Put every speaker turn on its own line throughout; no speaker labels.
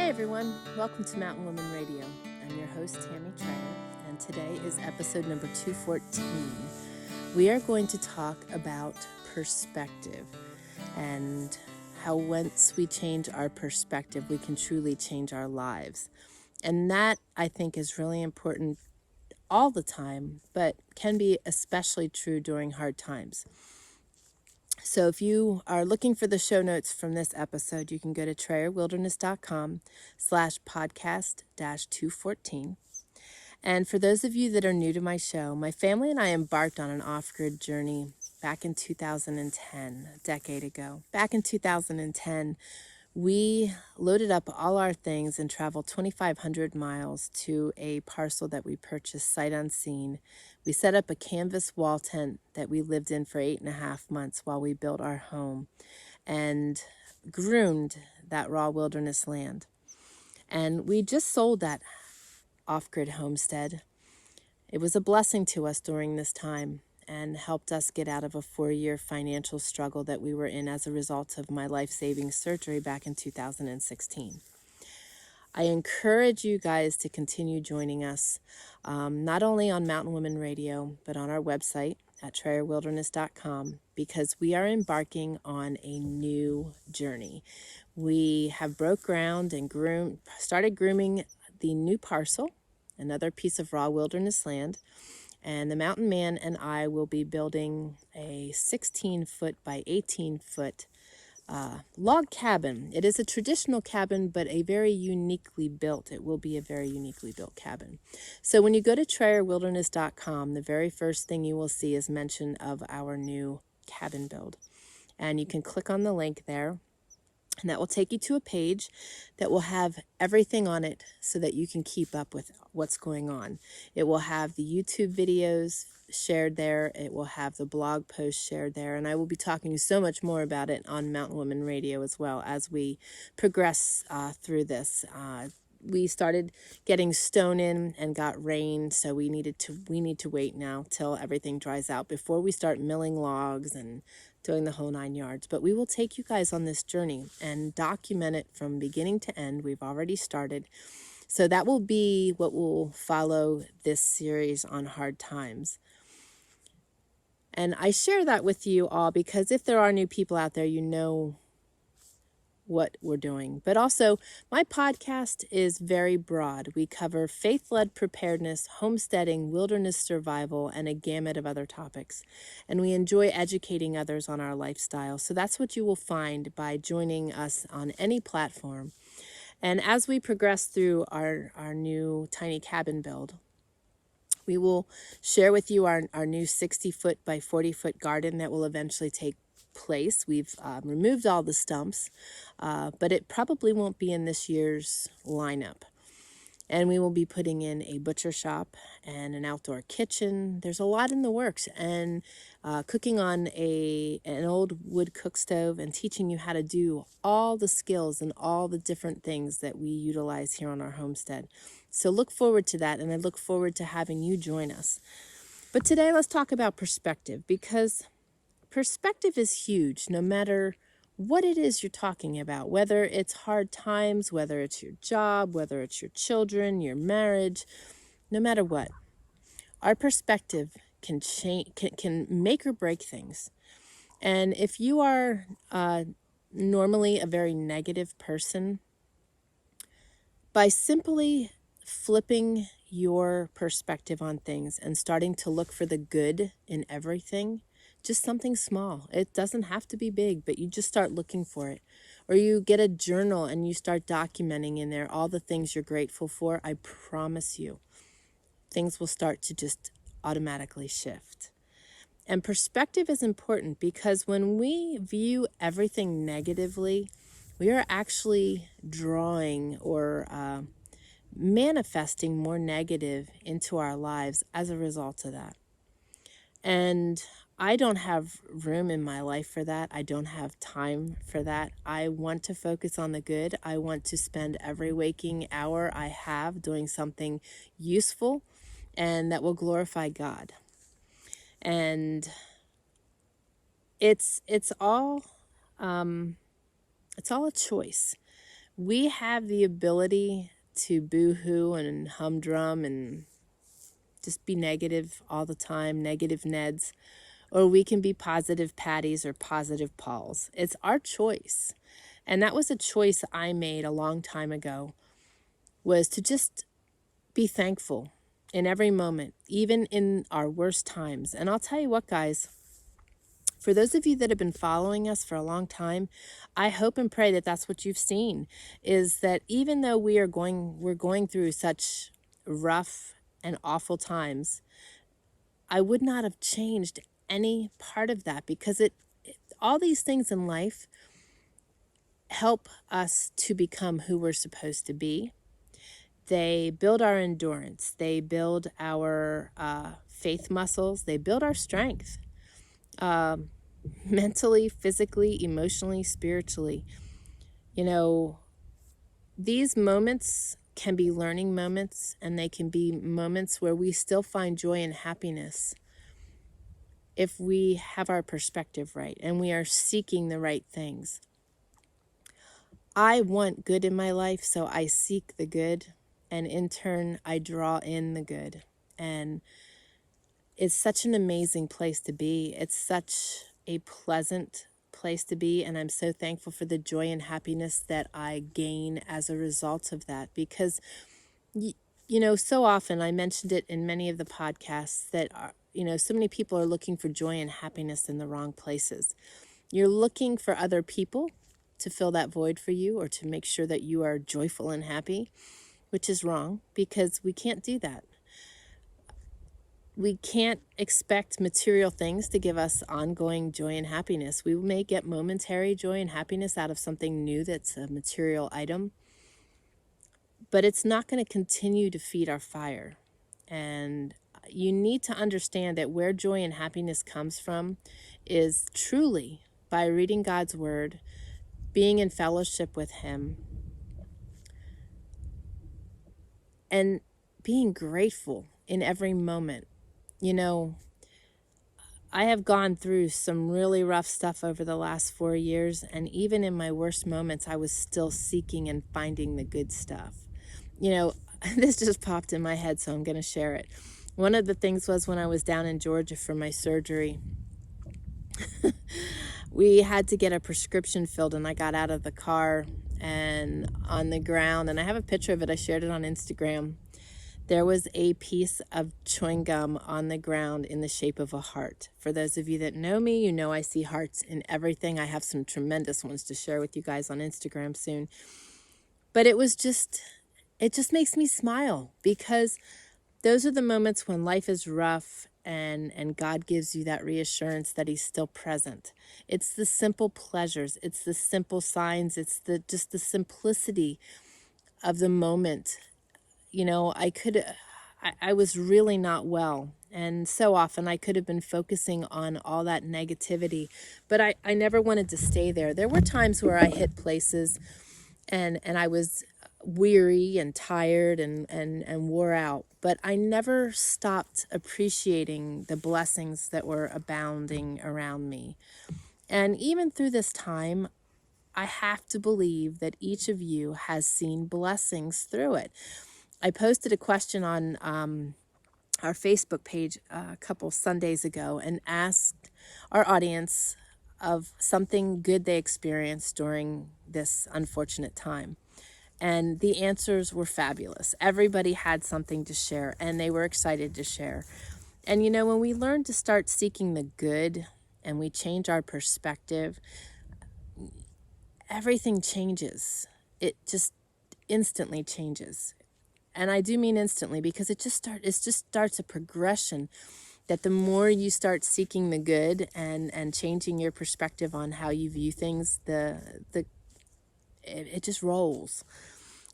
everyone, welcome to Mountain Woman Radio. I'm your host, Tammy Treyer, and today is episode number 214. We are going to talk about perspective and how once we change our perspective, we can truly change our lives. And that, I think, is really important all the time, but can be especially true during hard times. So if you are looking for the show notes from this episode, you can go to trayerwilderness.com/podcast-214. And for those of you that are new to my show, my family and I embarked on an off-grid journey back in 2010, a decade ago. Back in 2010, we loaded up all our things and traveled 2,500 miles to a parcel that we purchased sight unseen. We set up a canvas wall tent that we lived in for 8.5 months while we built our home and groomed that raw wilderness land. And we just sold that off-grid homestead. It was a blessing to us during this time and helped us get out of a 4-year financial struggle that we were in as a result of my life-saving surgery back in 2016. I encourage you guys to continue joining us, not only on Mountain Women Radio, but on our website at trayerwilderness.com, because we are embarking on a new journey. We have broke ground and started grooming the new parcel, another piece of raw wilderness land. And the mountain man and I will be building a 16-foot by 18-foot log cabin. It is a traditional cabin, but a very uniquely built. It will be a very uniquely built cabin. So when you go to trayerwilderness.com, the very first thing you will see is mention of our new cabin build. And you can click on the link there. And that will take you to a page that will have everything on it so that you can keep up with what's going on. It will have the YouTube videos shared there. It will have the blog posts shared there. And I will be talking so much more about it on Mountain Women Radio as well as we progress through this. We started getting stone in and got rain, so we need to wait now till everything dries out before we start milling logs and doing the whole 9 yards. But we will take you guys on this journey and document it from beginning to end. We've already started. So that will be what will follow this series on hard times. And I share that with you all because if there are new people out there, you know what we're doing. But also, my podcast is very broad. We cover faith-led preparedness, homesteading, wilderness survival, and a gamut of other topics. And we enjoy educating others on our lifestyle. So that's what you will find by joining us on any platform. And as we progress through our new tiny cabin build, we will share with you our new 60-foot by 40-foot garden that will eventually take place. We've removed all the stumps, but it probably won't be in this year's lineup. And we will be putting in a butcher shop and an outdoor kitchen. There's a lot in the works, and cooking on an old wood cook stove and teaching you how to do all the skills and all the different things that we utilize here on our homestead. So look forward to that, and I look forward to having you join us. But today let's talk about perspective, because perspective is huge no matter what it is you're talking about, whether it's hard times, whether it's your job, whether it's your children, your marriage, no matter what. Our perspective can change, can make or break things. And if you are normally a very negative person, by simply flipping your perspective on things and starting to look for the good in everything, just something small. It doesn't have to be big, but you just start looking for it. Or you get a journal and you start documenting in there all the things you're grateful for. I promise you, things will start to just automatically shift. And perspective is important because when we view everything negatively, we are actually drawing or manifesting more negative into our lives as a result of that. And I don't have room in my life for that. I don't have time for that. I want to focus on the good. I want to spend every waking hour I have doing something useful and that will glorify God. And it's all a choice. We have the ability to boo-hoo and humdrum and just be negative all the time, negative Neds, or we can be positive Patties or positive Pauls. It's our choice. And that was a choice I made a long time ago, was to just be thankful in every moment, even in our worst times. And I'll tell you what, guys, for those of you that have been following us for a long time, I hope and pray that that's what you've seen, is that even though we're going through such rough and awful times, I would not have changed any part of that, because all these things in life help us to become who we're supposed to be. They build our endurance. They build our faith muscles. They build our strength, mentally, physically, emotionally, spiritually. You know, these moments can be learning moments, and they can be moments where we still find joy and happiness if we have our perspective right and we are seeking the right things. I want good in my life, so I seek the good, and in turn, I draw in the good. And it's such an amazing place to be. It's such a pleasant place to be, and I'm so thankful for the joy and happiness that I gain as a result of that. Because, you know, so often, I mentioned it in many of the podcasts, that so many people are looking for joy and happiness in the wrong places. You're looking for other people to fill that void for you, or to make sure that you are joyful and happy, which is wrong, because we can't do that. We can't expect material things to give us ongoing joy and happiness. We may get momentary joy and happiness out of something new that's a material item, but it's not going to continue to feed our fire. And you need to understand that where joy and happiness comes from is truly by reading God's word, being in fellowship with Him, and being grateful in every moment. You know, I have gone through some really rough stuff over the last 4 years, and even in my worst moments, I was still seeking and finding the good stuff. You know, this just popped in my head, so I'm going to share it. One of the things was when I was down in Georgia for my surgery, we had to get a prescription filled, and I got out of the car, and on the ground, and I have a picture of it, I shared it on Instagram, there was a piece of chewing gum on the ground in the shape of a heart. For those of you that know me, you know I see hearts in everything. I have some tremendous ones to share with you guys on Instagram soon. But it just makes me smile, because those are the moments when life is rough and God gives you that reassurance that He's still present. It's the simple pleasures. It's the simple signs. It's just the simplicity of the moment. You know, I was really not well. And so often I could have been focusing on all that negativity, but I never wanted to stay there. There were times where I hit places and I was weary and tired and wore out, but I never stopped appreciating the blessings that were abounding around me. And even through this time, I have to believe that each of you has seen blessings through it. I posted a question on our Facebook page a couple Sundays ago and asked our audience of something good they experienced during this unfortunate time. And the answers were fabulous. Everybody had something to share, and they were excited to share. And you know, when we learn to start seeking the good and we change our perspective, everything changes. It just instantly changes. And I do mean instantly, because it just starts a progression that the more you start seeking the good and changing your perspective on how you view things, it just rolls.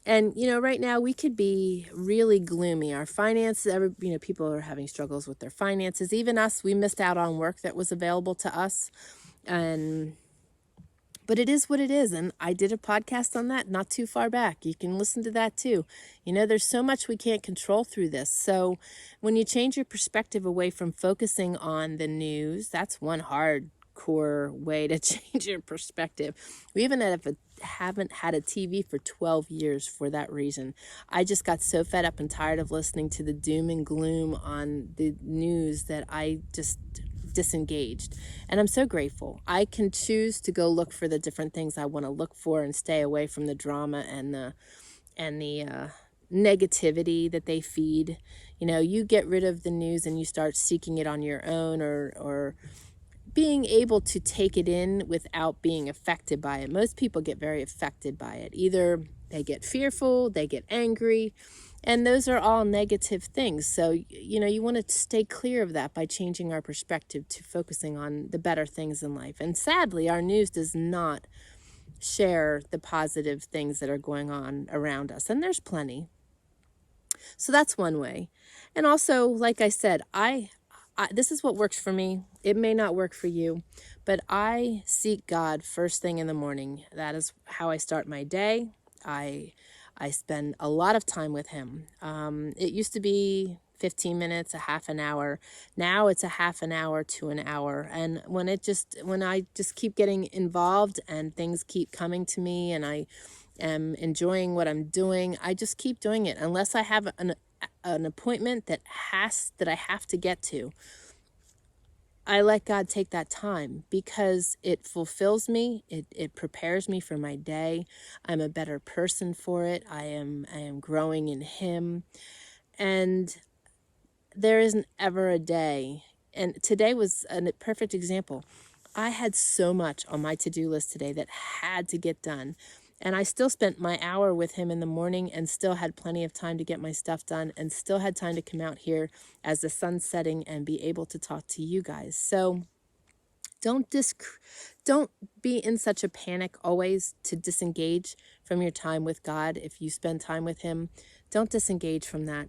And, you know, right now we could be really gloomy. Our finances, people are having struggles with their finances. Even us, we missed out on work that was available to us. But it is what it is. And I did a podcast on that not too far back. You can listen to that too. You know, there's so much we can't control through this. So when you change your perspective away from focusing on the news, that's one hardcore way to change your perspective. We even have a haven't had a TV for 12 years for that reason. I just got so fed up and tired of listening to the doom and gloom on the news that I just disengaged. And I'm so grateful. I can choose to go look for the different things I want to look for and stay away from the drama and the negativity that they feed. You know, you get rid of the news and you start seeking it on your own, or being able to take it in without being affected by it. Most people get very affected by it. Either they get fearful, they get angry, and those are all negative things. So, you know, you want to stay clear of that by changing our perspective to focusing on the better things in life. And sadly, our news does not share the positive things that are going on around us, and there's plenty. So that's one way. And also, like I said, this is what works for me. It may not work for you, but I seek God first thing in the morning. That is how I start my day. I spend a lot of time with him. It used to be 15 minutes, a half an hour. Now it's a half an hour to an hour. And when I just keep getting involved and things keep coming to me and I am enjoying what I'm doing, I just keep doing it unless I have an appointment that I have to get to. I let God take that time because it fulfills me. It prepares me for my day. I'm a better person for it. I am growing in him. And there isn't ever a day. And today was a perfect example. I had so much on my to-do list today that had to get done. And I still spent my hour with him in the morning and still had plenty of time to get my stuff done and still had time to come out here as the sun's setting and be able to talk to you guys. So don't be in such a panic always to disengage from your time with God. If you spend time with him, don't disengage from that.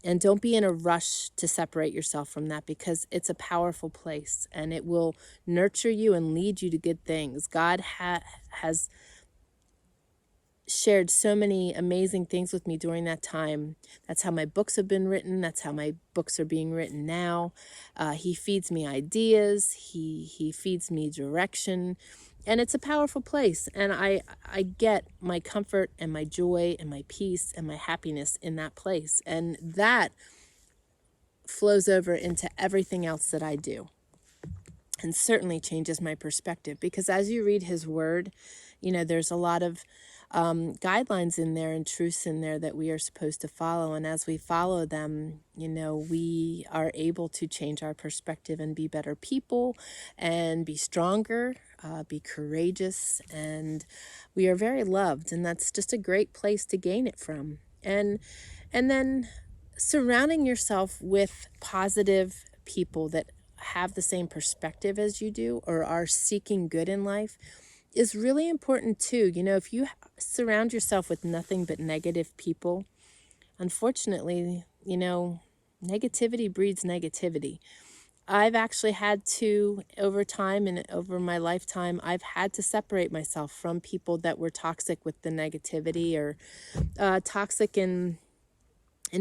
And don't be in a rush to separate yourself from that, because it's a powerful place and it will nurture you and lead you to good things. God has shared so many amazing things with me during that time. That's how my books have been written. That's how my books are being written now. He feeds me ideas. He feeds me direction. And it's a powerful place. And I get my comfort and my joy and my peace and my happiness in that place. And that flows over into everything else that I do. And certainly changes my perspective, because as you read his word, you know, there's a lot of guidelines in there and truths in there that we are supposed to follow. And as we follow them, you know, we are able to change our perspective and be better people and be stronger, be courageous, and we are very loved. And that's just a great place to gain it from. And then surrounding yourself with positive people that have the same perspective as you do or are seeking good in life is really important too. You know, if you surround yourself with nothing but negative people, unfortunately, you know, negativity breeds negativity. I've actually had to, over time and over my lifetime, I've had to separate myself from people that were toxic with the negativity or toxic in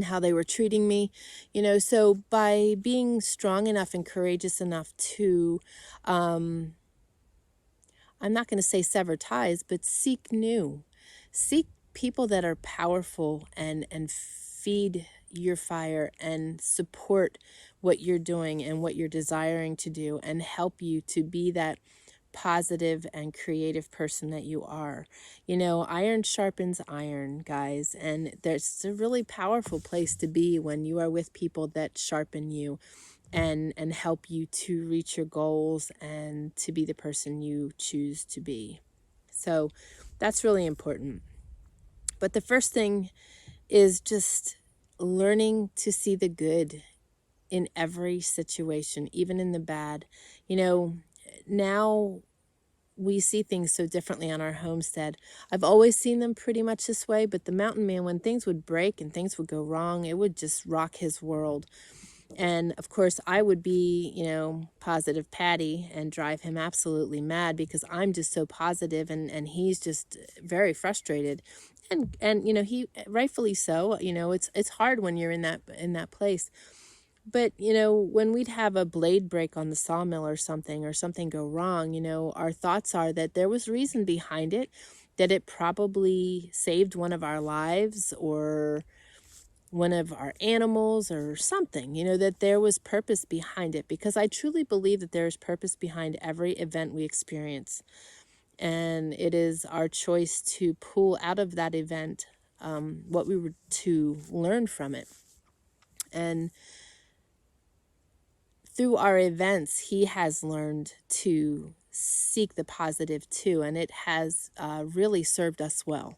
how they were treating me, you know. So by being strong enough and courageous enough to, I'm not going to say sever ties, but seek people that are powerful and feed your fire and support what you're doing and what you're desiring to do and help you to be that positive and creative person that you are. You know, iron sharpens iron, guys, and there's a really powerful place to be when you are with people that sharpen you and help you to reach your goals and to be the person you choose to be. So that's really important. But the first thing is just learning to see the good in every situation, even in the bad. You know, now we see things so differently on our homestead. I've always seen them pretty much this way, but the mountain man, when things would break and things would go wrong, it would just rock his world. And of course, I would be, you know, positive Patty and drive him absolutely mad because I'm just so positive and he's just very frustrated. And you know, he rightfully so. You know, it's hard when you're in that place. But, when we'd have a blade break on the sawmill or something go wrong, our thoughts are that there was reason behind it, that it probably saved one of our lives or one of our animals or something, that there was purpose behind it, because I truly believe that there is purpose behind every event we experience. And it is our choice to pull out of that event what we were to learn from it. And through our events, he has learned to seek the positive too, and it has really served us well.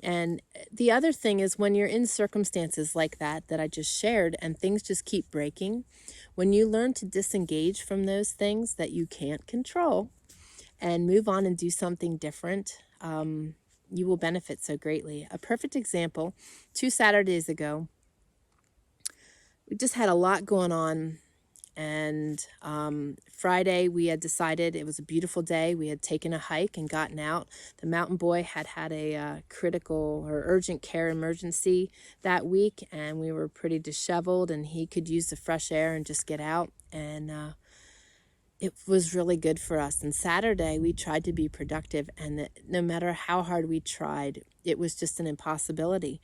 And the other thing is, when you're in circumstances like that I just shared, and things just keep breaking, when you learn to disengage from those things that you can't control and move on and do something different, you will benefit so greatly. A perfect example, 2 Saturdays ago, we just had a lot going on. And Friday, we had decided it was a beautiful day. We had taken a hike and gotten out. The mountain boy had a critical or urgent care emergency that week, and we were pretty disheveled, and he could use the fresh air and just get out. And it was really good for us. And Saturday, we tried to be productive, and no matter how hard we tried, it was just an impossibility.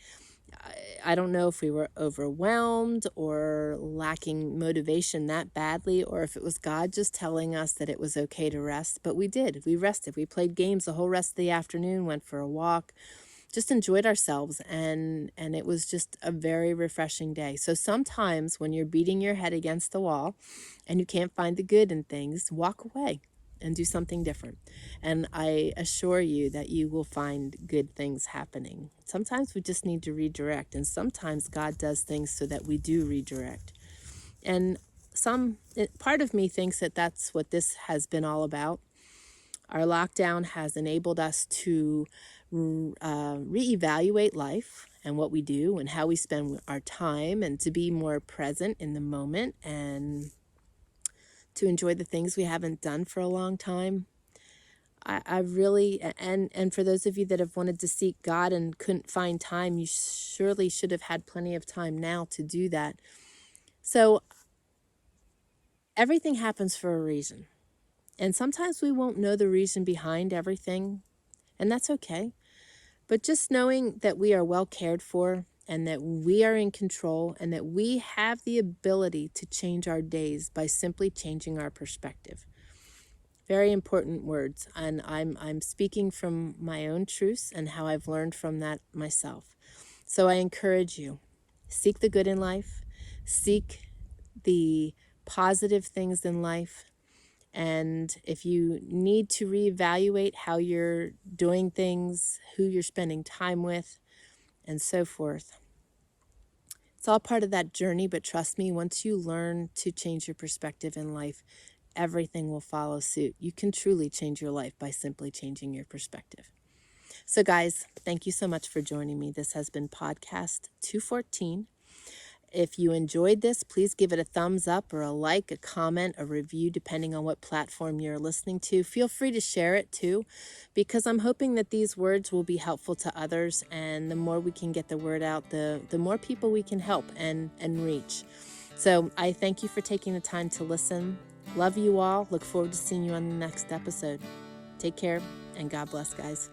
I don't know if we were overwhelmed or lacking motivation that badly, or if it was God just telling us that it was okay to rest. But we did. We rested. We played games the whole rest of the afternoon, went for a walk, just enjoyed ourselves, and it was just a very refreshing day. So sometimes when you're beating your head against the wall and you can't find the good in things, walk away and do something different. And I assure you that you will find good things happening. Sometimes we just need to redirect, and sometimes God does things so that we do redirect. And part of me thinks that that's what this has been all about. Our lockdown has enabled us to reevaluate life and what we do and how we spend our time, and to be more present in the moment, and to enjoy the things we haven't done for a long time. I really, and for those of you that have wanted to seek God and couldn't find time, you surely should have had plenty of time now to do that. So everything happens for a reason. And sometimes we won't know the reason behind everything, and that's okay. But just knowing that we are well cared for, and that we are in control, and that we have the ability to change our days by simply changing our perspective. Very important words, and I'm speaking from my own truths and how I've learned from that myself. So I encourage you, seek the good in life, seek the positive things in life, and if you need to reevaluate how you're doing things, who you're spending time with, and so forth, it's all part of that journey. But trust me, once you learn to change your perspective in life, everything will follow suit. You can truly change your life by simply changing your perspective. So guys, thank you so much for joining me. This has been podcast 214. If you enjoyed this, please give it a thumbs up or a like, a comment, a review, depending on what platform you're listening to. Feel free to share it too, because I'm hoping that these words will be helpful to others. And the more we can get the word out, the more people we can help and reach. So I thank you for taking the time to listen. Love you all. Look forward to seeing you on the next episode. Take care, and God bless, guys.